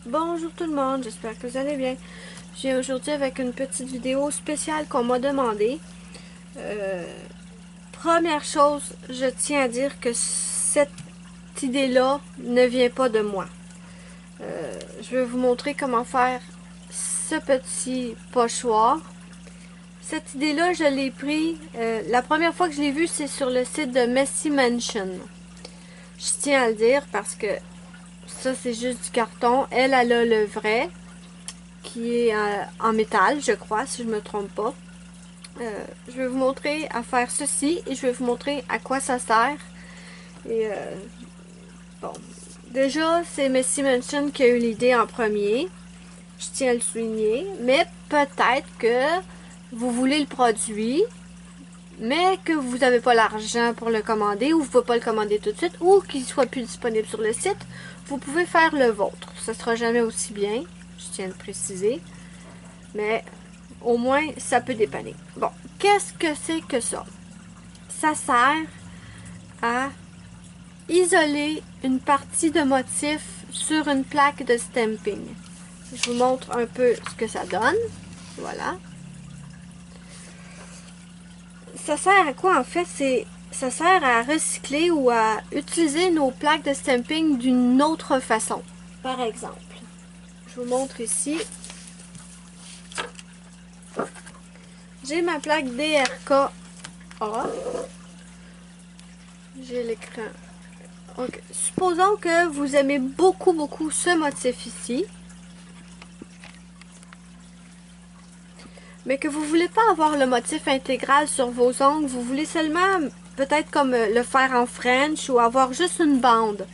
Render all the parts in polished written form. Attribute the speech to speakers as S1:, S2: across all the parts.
S1: Bonjour tout le monde, j'espère que vous allez bien. Je viens aujourd'hui avec une petite vidéo spéciale qu'on m'a demandé. Première chose, je tiens à dire que cette idée-là ne vient pas de moi. Je vais vous montrer comment faire ce petit pochoir. Cette idée-là, je l'ai pris, la première fois que je l'ai vue, c'est sur le site de Messy Mansion. Je tiens à le dire parce que ça, c'est juste du carton. Elle a le vrai, qui est en métal, je crois, si je ne me trompe pas. Je vais vous montrer à faire ceci et je vais vous montrer à quoi ça sert. Et bon, déjà, c'est Messy Mansion qui a eu l'idée en premier. Je tiens à le souligner. Mais peut-être que vous voulez le produit, mais que vous n'avez pas l'argent pour le commander ou vous ne pouvez pas le commander tout de suite ou qu'il ne soit plus disponible sur le site. Vous pouvez faire le vôtre. Ça ne sera jamais aussi bien, je tiens à le préciser. Mais au moins, ça peut dépanner. Bon, qu'est-ce que c'est que ça? Ça sert à isoler une partie de motif sur une plaque de stamping. Je vous montre un peu ce que ça donne. Voilà. Ça sert à quoi en fait? Ça sert à recycler ou à utiliser nos plaques de stamping d'une autre façon. Par exemple, je vous montre ici. J'ai ma plaque DRK-A. J'ai l'écran. Donc, supposons que vous aimez beaucoup ce motif ici, mais que vous ne voulez pas avoir le motif intégral sur vos ongles, vous voulez seulement peut-être comme le faire en French ou avoir juste une bande.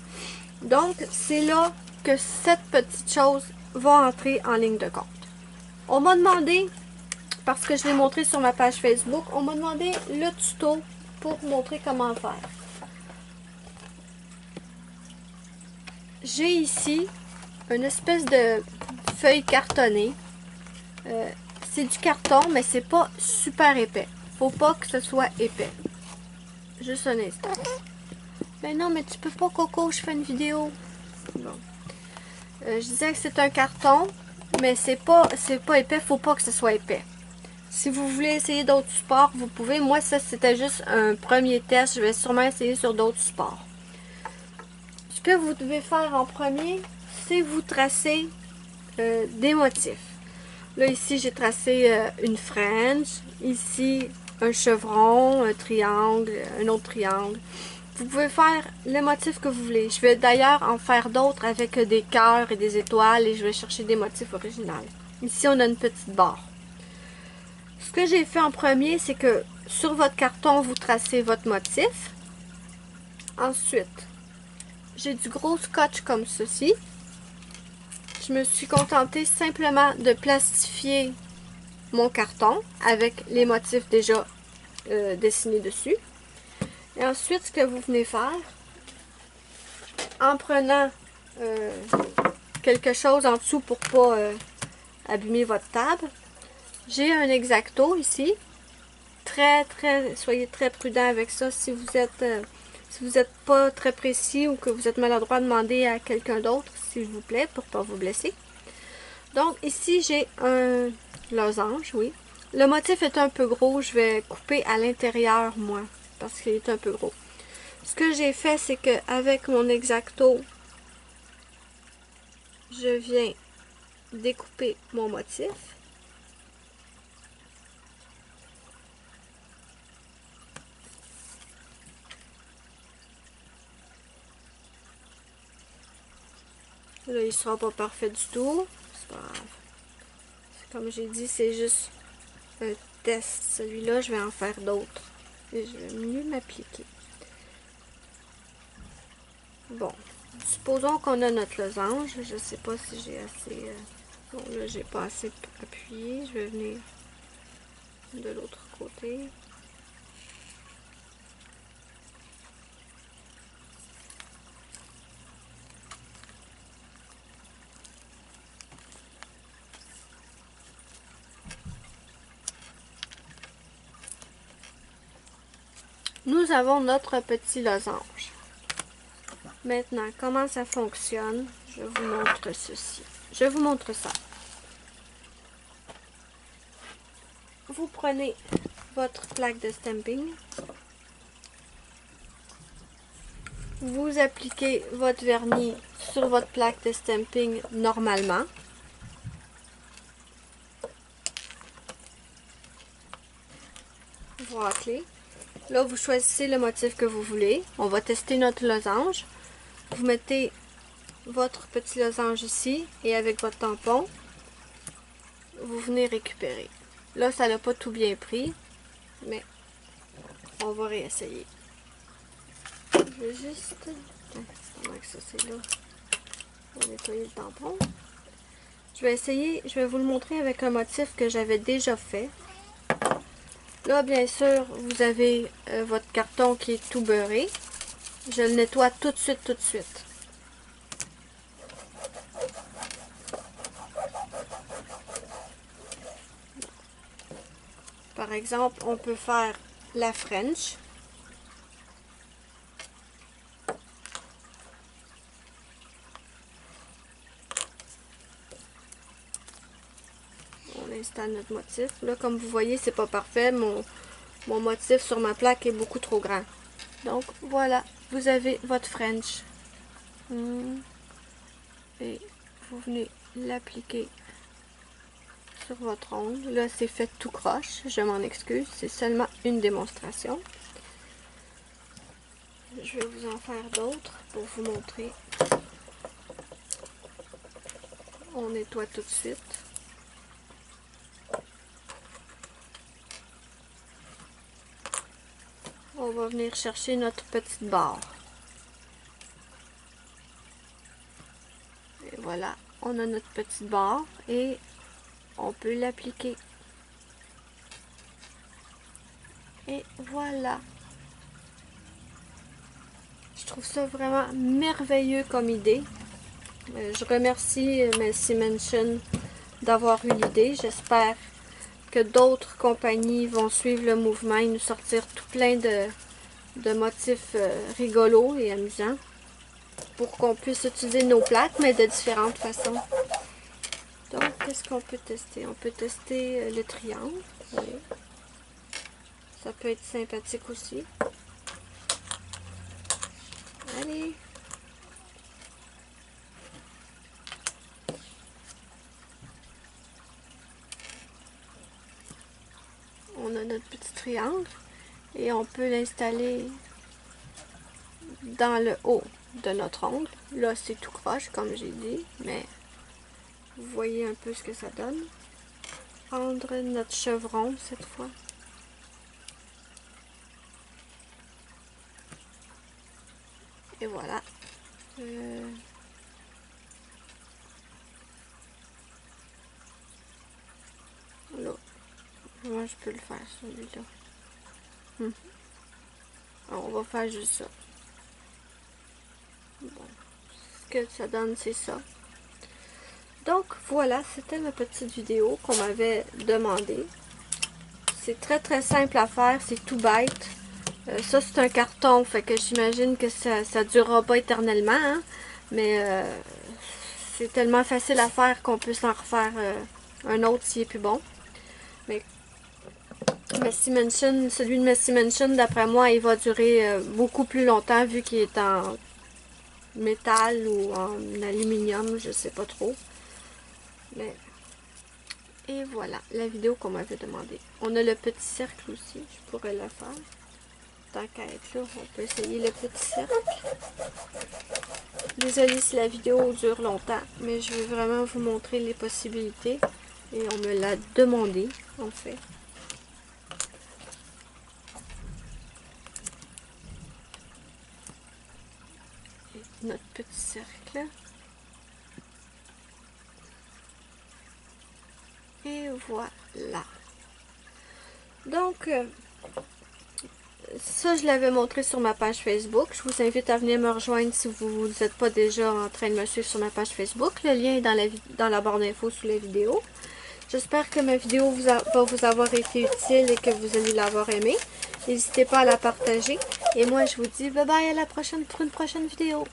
S1: Donc, c'est là que cette petite chose va entrer en ligne de compte. On m'a demandé, parce que je l'ai montré sur ma page Facebook, on m'a demandé le tuto pour montrer comment faire. J'ai ici une espèce de feuille cartonnée. C'est du carton, mais c'est pas super épais. Faut pas que ce soit épais. Juste un instant. Mais non, mais tu peux pas, Coco, je fais une vidéo. Bon. Je disais que c'est un carton, mais c'est pas épais. Faut pas que ce soit épais. Si vous voulez essayer d'autres supports, vous pouvez. Moi, ça, c'était juste un premier test. Je vais sûrement essayer sur d'autres supports. Ce que vous devez faire en premier, c'est vous tracer des motifs. Là, ici, j'ai tracé une French. Ici, un chevron, un triangle, un autre triangle. Vous pouvez faire le motif que vous voulez. Je vais d'ailleurs en faire d'autres avec des cœurs et des étoiles et je vais chercher des motifs originaux. Ici, on a une petite barre. Ce que j'ai fait en premier, c'est que sur votre carton, vous tracez votre motif. Ensuite, j'ai du gros scotch comme ceci. Je me suis contentée simplement de plastifier mon carton avec les motifs déjà dessinés dessus. Et ensuite, ce que vous venez faire, en prenant quelque chose en dessous pour ne pas abîmer votre table, j'ai un X-Acto ici. Soyez très prudent avec ça si vous êtes pas très précis ou que vous êtes maladroit, demandez à quelqu'un d'autre, s'il vous plaît, pour ne pas vous blesser. Donc ici, j'ai un losange, oui. Le motif est un peu gros, je vais couper à l'intérieur, moi, parce qu'il est un peu gros. Ce que j'ai fait, c'est que avec mon X-Acto, je viens découper mon motif. Là, il sera pas parfait du tout. C'est pas grave. Comme j'ai dit, c'est juste un test. Celui-là, je vais en faire d'autres. Et je vais mieux m'appliquer. Bon. Supposons qu'on a notre losange. Je sais pas si j'ai assez... Bon, là, j'ai pas assez appuyé. Je vais venir de l'autre côté. Nous avons notre petit losange. Maintenant, comment ça fonctionne? Je vous montre ceci. je vous montre ça. Vous prenez votre plaque de stamping. Vous appliquez votre vernis sur votre plaque de stamping normalement. Vous raclez. Là, vous choisissez le motif que vous voulez. On va tester notre losange. Vous mettez votre petit losange ici et avec votre tampon, vous venez récupérer. Là, ça n'a pas tout bien pris, mais on va réessayer. Je vais juste... Pendant que ça c'est là, on va nettoyer le tampon. Je vais essayer, je vais vous le montrer avec un motif que j'avais déjà fait. Là, bien sûr, vous avez votre carton qui est tout beurré. Je le nettoie tout de suite, tout de suite. Par exemple, on peut faire la French. On installe notre motif. Là, comme vous voyez, c'est pas parfait. Mon motif sur ma plaque est beaucoup trop grand. Donc, voilà. Vous avez votre French. Et vous venez l'appliquer sur votre ongle. Là, c'est fait tout croche. Je m'en excuse. C'est seulement une démonstration. Je vais vous en faire d'autres pour vous montrer. On nettoie tout de suite. On va venir chercher notre petite barre. Et voilà, on a notre petite barre et on peut l'appliquer. Et voilà. Je trouve ça vraiment merveilleux comme idée. Je remercie Messy Mansion d'avoir eu l'idée. J'espère que d'autres compagnies vont suivre le mouvement et nous sortir tout plein de motifs rigolos et amusants pour qu'on puisse utiliser nos plaques, mais de différentes façons. Donc, qu'est-ce qu'on peut tester? On peut tester le triangle. Oui. Ça peut être sympathique aussi. Allez! On a notre petit triangle et on peut l'installer dans le haut de notre ongle. Là, c'est tout croche, comme j'ai dit, mais vous voyez un peu ce que ça donne. Prendre notre chevron cette fois. Et voilà. Là. Moi, je peux le faire, celui-là. On va faire juste ça. Bon. Ce que ça donne, c'est ça. Donc, voilà, c'était ma petite vidéo qu'on m'avait demandé. C'est très, très simple à faire. C'est tout bête. Ça, c'est un carton, fait que j'imagine que ça ne durera pas éternellement. Hein? Mais c'est tellement facile à faire qu'on peut s'en refaire un autre s'il est plus bon. Mais Messy Mansion, celui de Messy Mansion, d'après moi, il va durer beaucoup plus longtemps vu qu'il est en métal ou en aluminium, je sais pas trop. Mais et voilà, la vidéo qu'on m'avait demandé. On a le petit cercle aussi, je pourrais le faire. Tant qu'à être là, on peut essayer le petit cercle. Désolée si la vidéo dure longtemps, mais je veux vraiment vous montrer les possibilités. Et on me l'a demandé, en fait. Et notre petit cercle. Et voilà. Donc, ça, je l'avais montré sur ma page Facebook. Je vous invite à venir me rejoindre si vous n'êtes pas déjà en train de me suivre sur ma page Facebook. Le lien est dans la barre d'infos sous la vidéo. J'espère que ma vidéo va vous avoir été utile et que vous allez l'avoir aimé. N'hésitez pas à la partager. Et moi, je vous dis bye bye à la prochaine pour une prochaine vidéo.